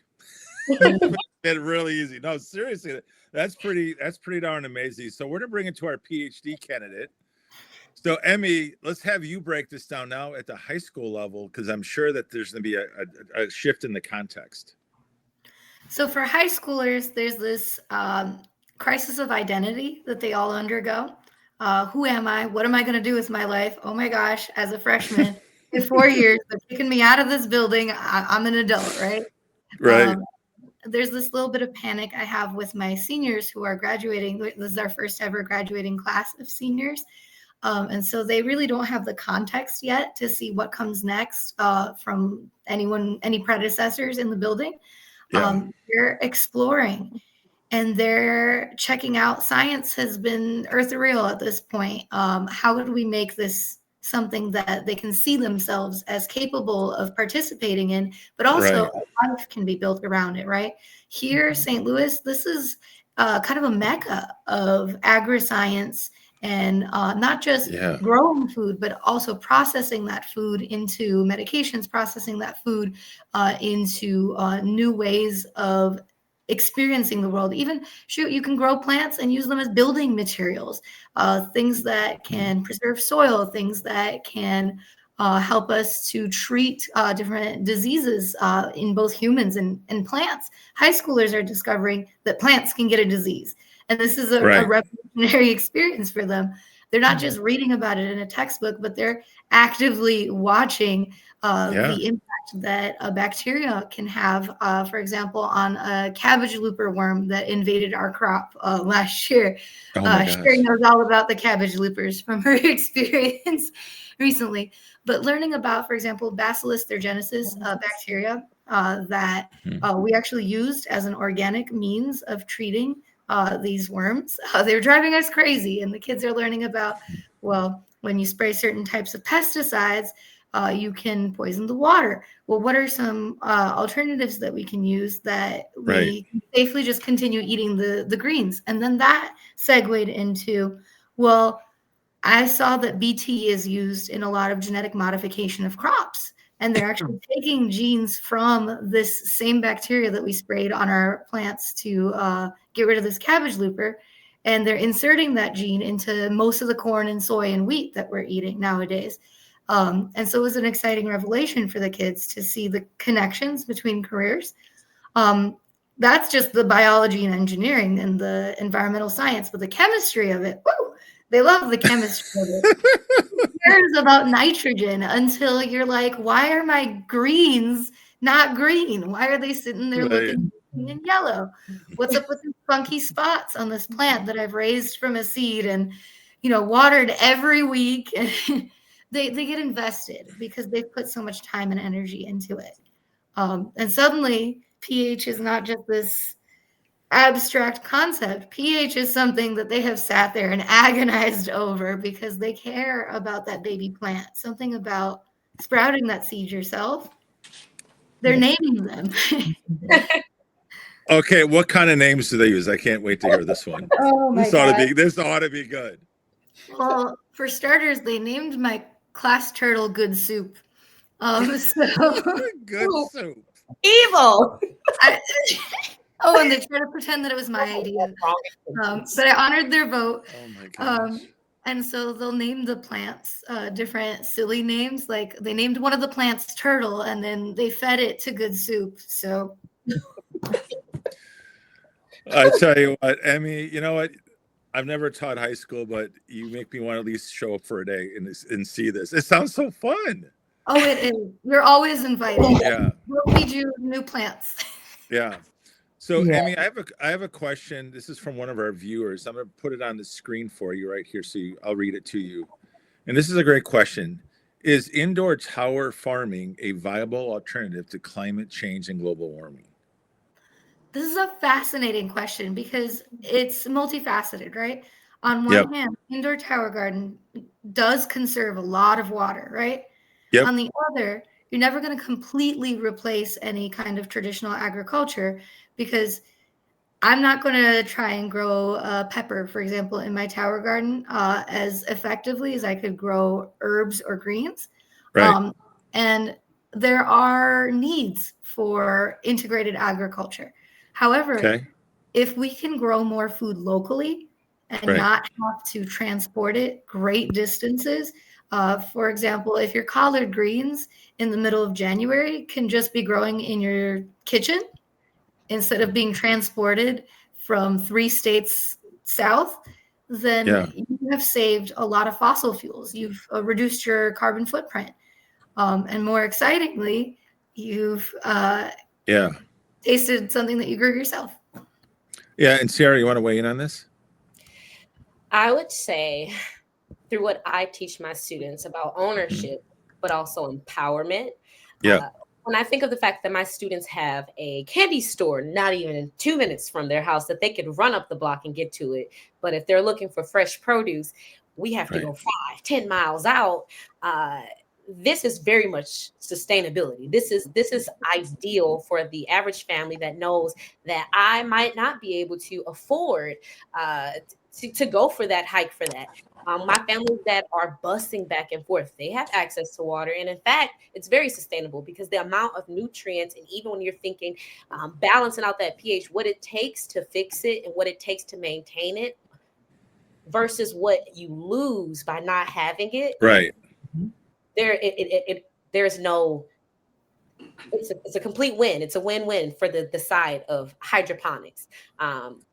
It's really easy. No, seriously, that's pretty darn amazing. So we're gonna bring it to our PhD candidate. So Emmy, let's have you break this down now at the high school level, because I'm sure that there's gonna be a shift in the context. So for high schoolers, there's this crisis of identity that they all undergo. Who am I? What am I going to do with my life? Oh my gosh, as a freshman, in 4 years, they're kicking me out of this building. I'm an adult, right? Right. There's this little bit of panic I have with my seniors who are graduating. This is our first ever graduating class of seniors. And so they really don't have the context yet to see what comes next from any predecessors in the building. They're exploring and they're checking out. Science has been ethereal at this point. How do we make this something that they can see themselves as capable of participating in, but also a life can be built around it, right? Here, St. Louis, this is kind of a mecca of agri-science and not just growing food, but also processing that food into medications, processing that food into new ways of experiencing the world. Even you can grow plants and use them as building materials, things that can preserve soil, things that can help us to treat different diseases in both humans and plants. High schoolers are discovering that plants can get a disease. And this is a revolutionary experience for them. They're not just reading about it in a textbook, but they're actively watching the impact that a bacteria can have, for example, on a cabbage looper worm that invaded our crop last year. Sherry knows all about the cabbage loopers from her experience recently. But learning about, for example, Bacillus thuringiensis bacteria that we actually used as an organic means of treating these worms. They were driving us crazy. And the kids are learning about, well, when you spray certain types of pesticides, you can poison the water. Well, what are some alternatives that we can use that we can safely just continue eating the greens? And then that segued into, well, I saw that BT is used in a lot of genetic modification of crops. And they're actually taking genes from this same bacteria that we sprayed on our plants to get rid of this cabbage looper. And they're inserting that gene into most of the corn and soy and wheat that we're eating nowadays. And so it was an exciting revelation for the kids to see the connections between careers. That's just the biology and engineering and the environmental science, but the chemistry of it, woo, they love the chemistry of it. Who cares about nitrogen until you're like, why are my greens not green? Why are they sitting there looking in yellow? What's up with the funky spots on this plant that I've raised from a seed and, watered every week? They get invested because they've put so much time and energy into it. And suddenly pH is not just this abstract concept. pH is something that they have sat there and agonized over because they care about that baby plant, something about sprouting that seed yourself. They're naming them. Okay, what kind of names do they use? I can't wait to hear this one. Oh my God. This ought to be good. Well, for starters, they named my class turtle Good Soup. Good Soup. Evil. And they try to pretend that it was my idea. But I honored their vote. Oh my gosh. And so they'll name the plants different silly names. Like they named one of the plants Turtle, and then they fed it to Good Soup. So I tell you what, Emmy, you know what? I've never taught high school, but you make me want to at least show up for a day and see this. It sounds so fun. Oh, it is. You're always invited. Yeah. We'll feed you new plants. Yeah. So, Emmy, I have a question. This is from one of our viewers. I'm going to put it on the screen for you right here, so I'll read it to you. And this is a great question. Is indoor tower farming a viable alternative to climate change and global warming? This is a fascinating question because it's multifaceted, right? On one hand, indoor tower garden does conserve a lot of water, right? Yep. On the other, you're never going to completely replace any kind of traditional agriculture because I'm not going to try and grow pepper, for example, in my tower garden as effectively as I could grow herbs or greens. Right. And there are needs for integrated agriculture. However, if we can grow more food locally and not have to transport it great distances, for example, if your collard greens in the middle of January can just be growing in your kitchen instead of being transported from 3 states south, then you have saved a lot of fossil fuels. You've reduced your carbon footprint. And more excitingly, you've tasted something that you grew yourself. Yeah. And Sarah, you want to weigh in on this? I would say through what I teach my students about ownership, but also empowerment. Yeah. When I think of the fact that my students have a candy store not even 2 minutes from their house that they could run up the block and get to it. But if they're looking for fresh produce, we have to go 5-10 miles out. This is very much sustainability. This is ideal for the average family that knows that I might not be able to afford to go for that hike for that. My families that are busing back and forth, they have access to water. And in fact, it's very sustainable because the amount of nutrients, and even when you're thinking balancing out that pH, what it takes to fix it and what it takes to maintain it versus what you lose by not having it, Right. There's no, it's a complete win. It's a win-win for the side of hydroponics.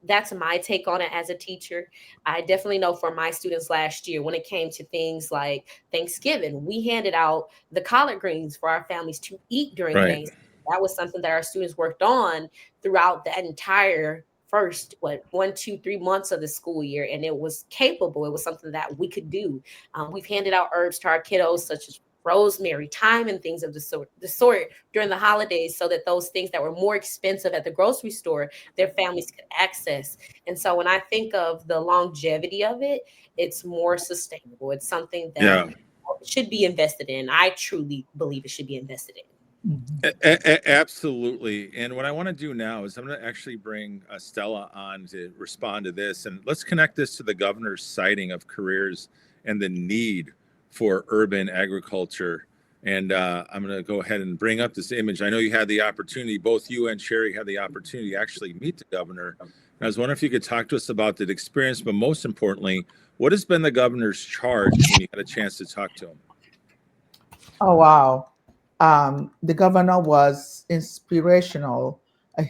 That's my take on it as a teacher. I definitely know for my students last year, when it came to things like Thanksgiving, we handed out the collard greens for our families to eat during Right. Thanksgiving. That was something that our students worked on throughout the entire first 1, 2, 3 months of the school year, and it was capable. It was something that we could do. We've handed out herbs to our kiddos, such as rosemary, thyme, and things of the sort during the holidays, so that those things that were more expensive at the grocery store, their families could access. And so when I think of the longevity of it, it's more sustainable. It's something that should be invested in. I truly believe it should be invested in. Absolutely. And what I want to do now is I'm going to actually bring Stella on to respond to this. And let's connect this to the governor's citing of careers and the need for urban agriculture. And I'm going to go ahead and bring up this image. I know you had the opportunity, both you and Sherry had the opportunity to actually meet the governor. And I was wondering if you could talk to us about that experience, but most importantly, what has been the governor's charge when you had a chance to talk to him? Oh, wow. The governor was inspirational.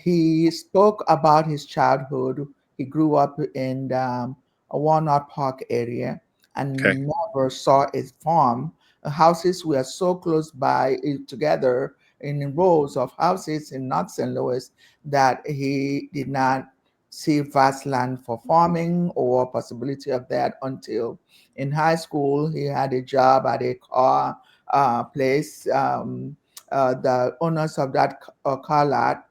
He spoke about his childhood. He grew up in a Walnut Park area and Okay. never saw a farm. Houses were so close by together in rows of houses in North St. Louis that he did not see vast land for farming or possibility of that until in high school he had a job at a car place. The owners of that car lot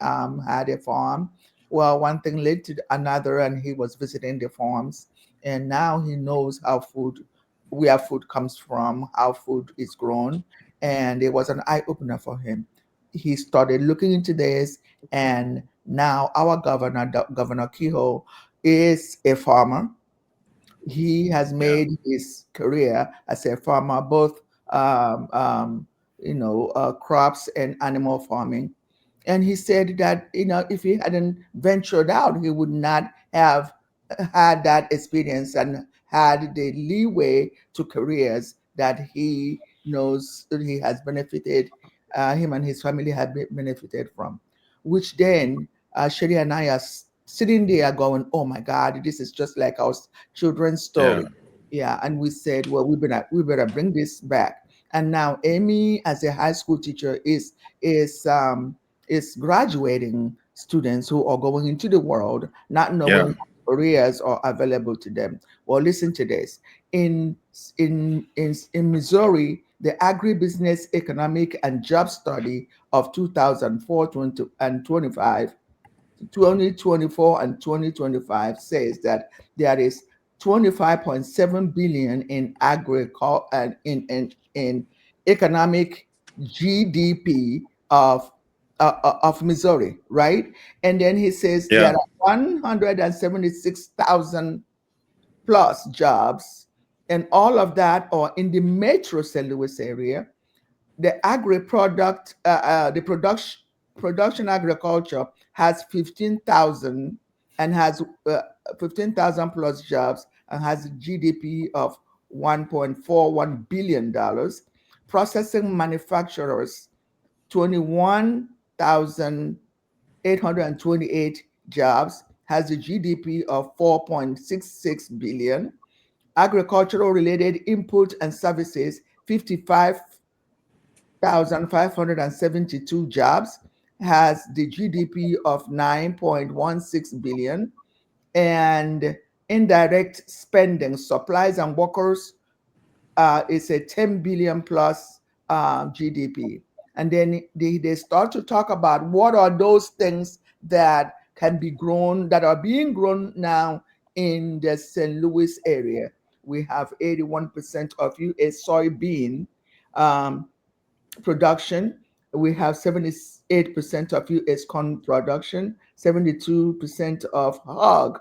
had a farm. Well, one thing led to another, and he was visiting the farms. And now he knows where food comes from, how food is grown. And it was an eye opener for him. He started looking into this, and now our governor, Governor Kehoe, is a farmer. He has made his career as a farmer, both crops and animal farming. And he said that if he hadn't ventured out, he would not have had that experience and had the leeway to careers that he knows that he has benefited, him and his family have benefited from. Which then Sherry and I are sitting there going, "Oh my God, this is just like our children's story." Yeah, and we said, "Well, we better bring this back." And now Amy, as a high school teacher, is graduating students who are going into the world not knowing what careers are available to them. Well, listen to this. In Missouri, the Agribusiness Economic and Job Study of 2004 and 25, 2024 and 2025 says that there is 25.7 billion in agriculture and in economic GDP of Missouri, right? And then he says there are 176,000 plus jobs, and all of that are in the Metro St. Louis area. The production agriculture has 15,000 and has 15,000 plus jobs and has a GDP of $1.41 billion. Processing manufacturers, 21,828 jobs, has a GDP of 4.66 billion. Agricultural related input and services, 55,572 jobs, has the GDP of 9.16 billion. And indirect spending, supplies and workers, is a 10 billion plus GDP. And then they start to talk about what are those things that can be grown, that are being grown now in the St. Louis area. We have 81% of U.S. soybean production. We have 78% of U.S. corn production, 72% of hog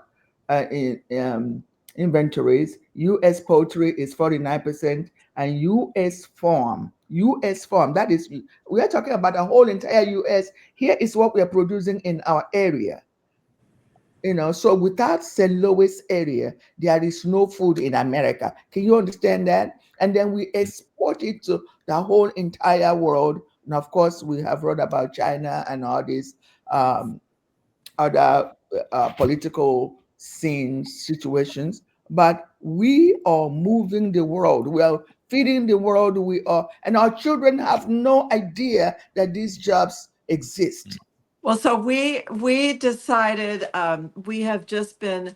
inventories. U.S. poultry is 49%, and U.S. farm, that is, we are talking about the whole entire U.S. Here is what we are producing in our area. So without St. Louis area, there is no food in America. Can you understand that? And then we export it to the whole entire world. And of course, we have read about China and all these um, other political scenes, situations. But we are moving the world. We are feeding the world. And our children have no idea that these jobs exist. Well, so we decided we have just been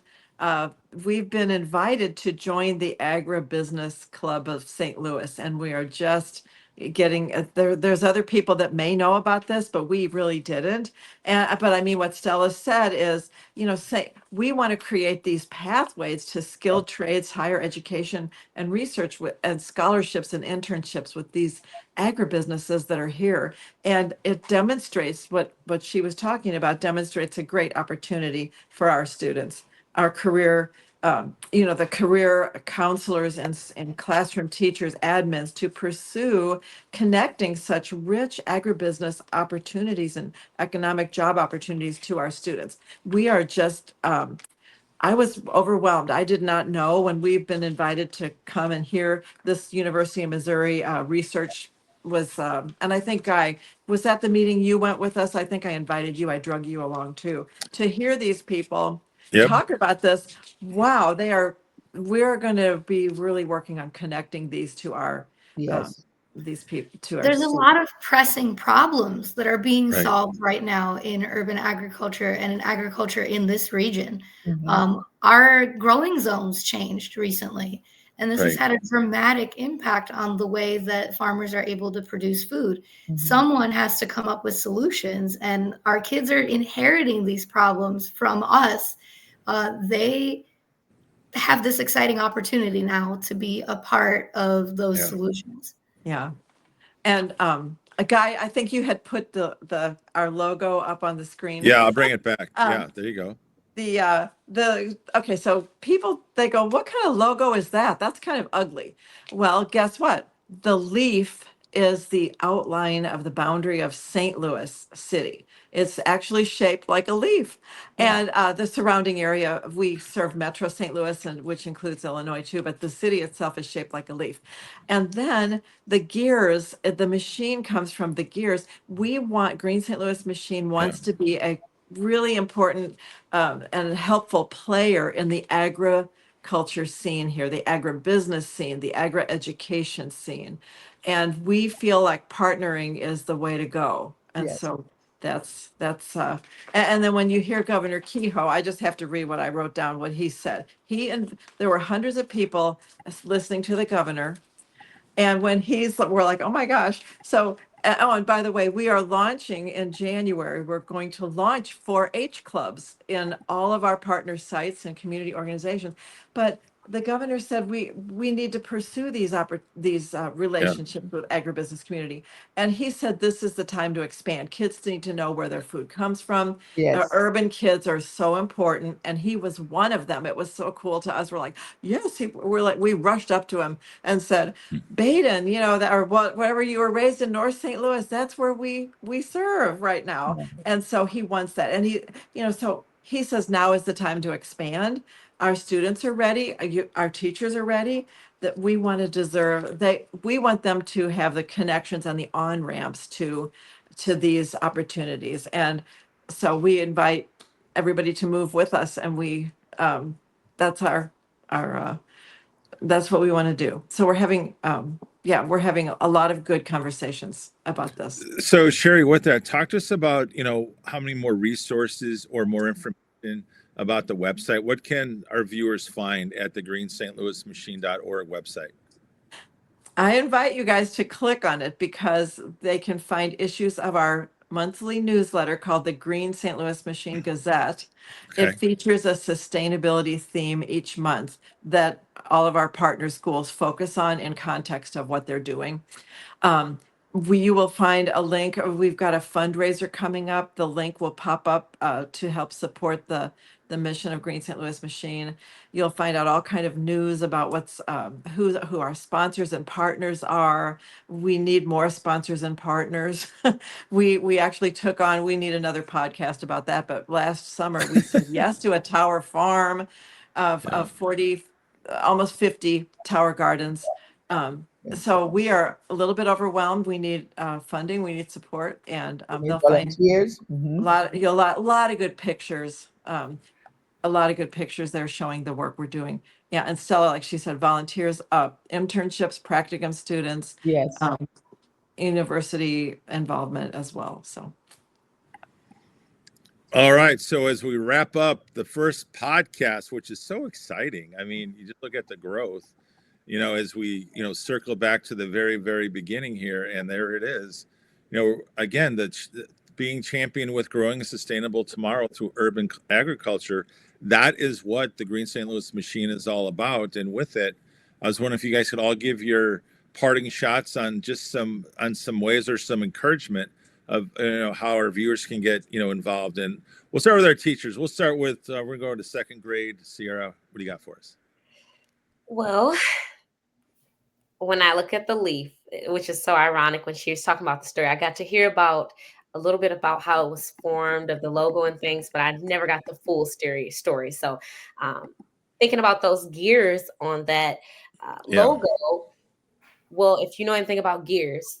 we've been invited to join the Agribusiness Club of St. Louis, and we are just getting there. There's other people that may know about this, but we really didn't. And but I mean, what Stella said is, say we want to create these pathways to skilled trades, higher education, and research and scholarships and internships with these agribusinesses that are here. And it demonstrates what she was talking about, demonstrates a great opportunity for our students, our career, the career counselors and classroom teachers, admins, to pursue connecting such rich agribusiness opportunities and economic job opportunities to our students. We are just I was overwhelmed. I did not know when we've been invited to come and hear this University of Missouri research was, and I think Guy was at the meeting. You went with us. I think I invited you. I drug you along too to hear these people Yep. talk about this. Wow, we're going to be really working on connecting these to our Yes. these people to our There's a students. lot of pressing problems that are being Right. solved right now in urban agriculture and in agriculture in this region. Mhm. Our growing zones changed recently, and this has Right. had a dramatic impact on the way that farmers are able to produce food. Mhm. Someone has to come up with solutions, and our kids are inheriting these problems from us. They have this exciting opportunity now to be a part of those Yeah. solutions. Yeah. And a Guy, I think you had put our logo up on the screen. Yeah, I'll bring it back. Um, Yeah, there you go. Okay, so people, they go, what kind of logo is that? That's kind of ugly. Well, guess what? The leaf is the outline of the boundary of St. Louis City. It's actually shaped like a leaf. And the surrounding area, we serve Metro St. Louis, and which includes Illinois too, but the city itself is shaped like a leaf. And then the gears, the machine comes from the gears. We want Green St. Louis Machine wants to be a really important and helpful player in the agriculture scene here, the agribusiness scene, the agri-education scene. And we feel like partnering is the way to go. And Yes. so and then when you hear Governor Kehoe, I just have to read what I wrote down, what he said. There were hundreds of people listening to the governor. And when we're like, oh my gosh. So, oh, and by the way, we are launching in January. We're going to launch 4-H clubs in all of our partner sites and community organizations. But the governor said we need to pursue these relationships with agribusiness community, and he said this is the time to expand. Kids need to know where their food comes from. Yes. Urban kids are so important, and he was one of them. It was so cool to us. We're like, yes, we rushed up to him and said, Baden, or whatever, you were raised in North St. Louis, that's where we serve right now. Yeah. And so he wants that. And so he says now is the time to expand. Our students are ready, our teachers are ready, that we want we want them to have the connections and the on-ramps to these opportunities. And so we invite everybody to move with us, and that's our that's what we want to do. So we're having a lot of good conversations about this. So Sherry, with that, talk to us about, how many more resources or more information about the website. What can our viewers find at the greenstlouismachine.org website? I invite you guys to click on it because they can find issues of our monthly newsletter called the Green St. Louis Machine Gazette. Okay. It features a sustainability theme each month that all of our partner schools focus on in context of what they're doing. you will find a link. We've got a fundraiser coming up. The link will pop up to help support the mission of Green St. Louis Machine. You'll find out all kind of news about what's who our sponsors and partners are. We need more sponsors and partners. We actually took on. We need another podcast about that. But last summer we said yes to a tower farm of 40, almost 50 tower gardens. So we are a little bit overwhelmed. We need funding. We need support, and We need they'll find volunteers. a lot, lot of good pictures. A lot of good pictures there showing the work we're doing. Yeah, and Stella, like she said, volunteers, internships, practicum students, Yes. university involvement as well. So. All right. So as we wrap up the first podcast, which is so exciting, I mean, you just look at the growth, as we, circle back to the very, very beginning here, and there it is. Again, being champion with growing a sustainable tomorrow through urban agriculture, that is what the Green St. Louis Machine is all about. And with it, I was wondering if you guys could all give your parting shots on just some ways or some encouragement of how our viewers can get involved. And we'll start with our teachers. We'll start with we're going to go to second grade. Sierra, what do you got for us? Well, when I look at the leaf, which is so ironic, when she was talking about the story, I got to hear about a little bit about how it was formed, of the logo and things, but I never got the full story. So thinking about those gears on that logo, well, if you know anything about gears,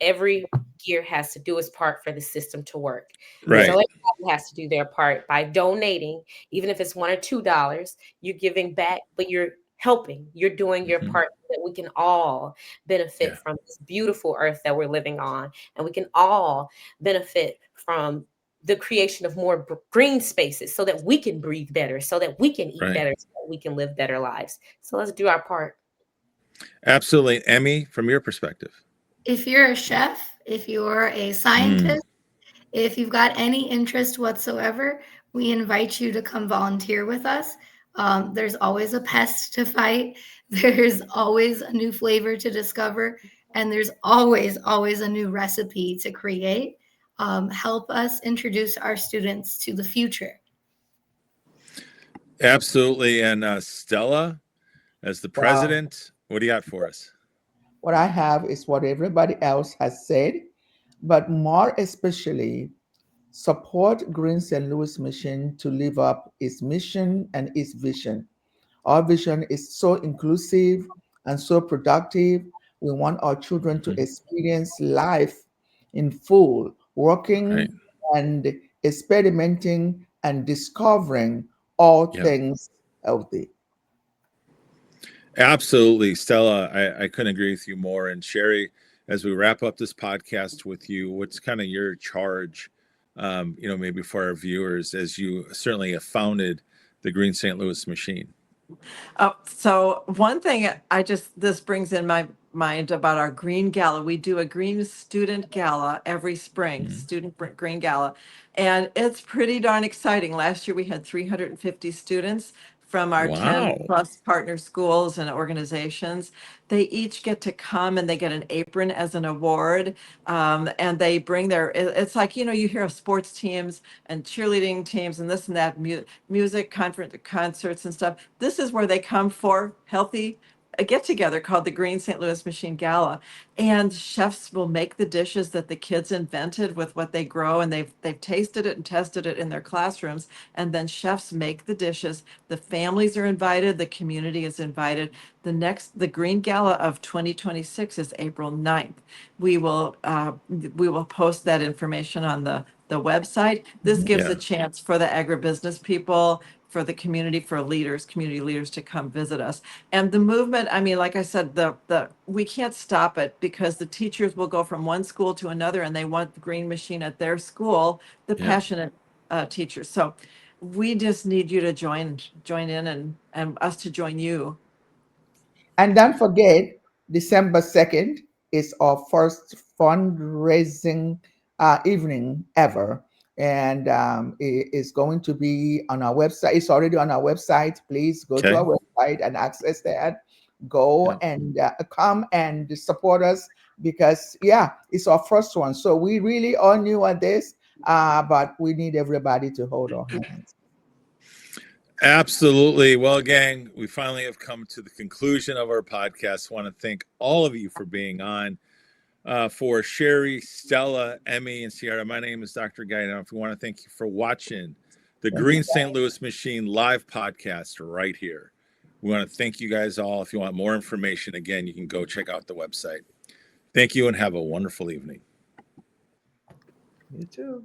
every gear has to do its part for the system to work. Right. So everybody has to do their part by donating, even if it's $1 or $2, you're giving back, but you're helping, you're doing your part so that we can all benefit from this beautiful earth that we're living on. And we can all benefit from the creation of more green spaces so that we can breathe better, so that we can eat better, so that we can live better lives. So let's do our part. Absolutely. Emmy, from your perspective. If you're a chef, if you're a scientist, if you've got any interest whatsoever, we invite you to come volunteer with us. There's always a pest to fight. There's always a new flavor to discover. And there's always a new recipe to create. Help us introduce our students to the future. Absolutely. And Stella, as the president, what do you got for us? What I have is what everybody else has said, but more especially support Green St. Louis Mission to live up its mission and its vision. Our vision is so inclusive and so productive. We want our children to experience life in full, working and experimenting and discovering all things healthy. Absolutely. Stella, I couldn't agree with you more. And Sherry, as we wrap up this podcast with you, what's kind of your charge, maybe for our viewers, as you certainly have founded the Green St. Louis Machine? So one thing this brings in my mind about our Green Gala. We do a Green Student Gala every spring, Student Green Gala, and it's pretty darn exciting. Last year we had 350 students from our 10 plus partner schools and organizations. They each get to come and they get an apron as an award. And they bring it's like, you hear of sports teams and cheerleading teams and this and that, music concerts and stuff. This is where they come for healthy a get together called the Green St. Louis Machine Gala, and chefs will make the dishes that the kids invented with what they grow, and they've tasted it and tested it in their classrooms, and then chefs make the dishes. The families are invited, the community is invited. The Green Gala of 2026 is April 9th. We will post that information on the website. This gives a chance for the agribusiness people, for the community, community leaders to come visit us. And the movement, I mean, like I said, we can't stop it because the teachers will go from one school to another and they want the Green Machine at their school, the passionate teachers. So we just need you to join in and us to join you. And don't forget, December 2nd is our first fundraising evening ever. And it is going to be on our website. It's already on our website. Please go to our website and access that. Go and come and support us because it's our first one. So we really all new at this, but we need everybody to hold our hands. Absolutely. Well, gang, we finally have come to the conclusion of our podcast. I want to thank all of you for being on. For Sherry, Stella, Emmy, and Sierra, my name is Dr. Guy. If we want to thank you for watching the Green St. Louis Machine live podcast right here. We want to thank you guys all. If you want more information, again, you can go check out the website. Thank you and have a wonderful evening. You too.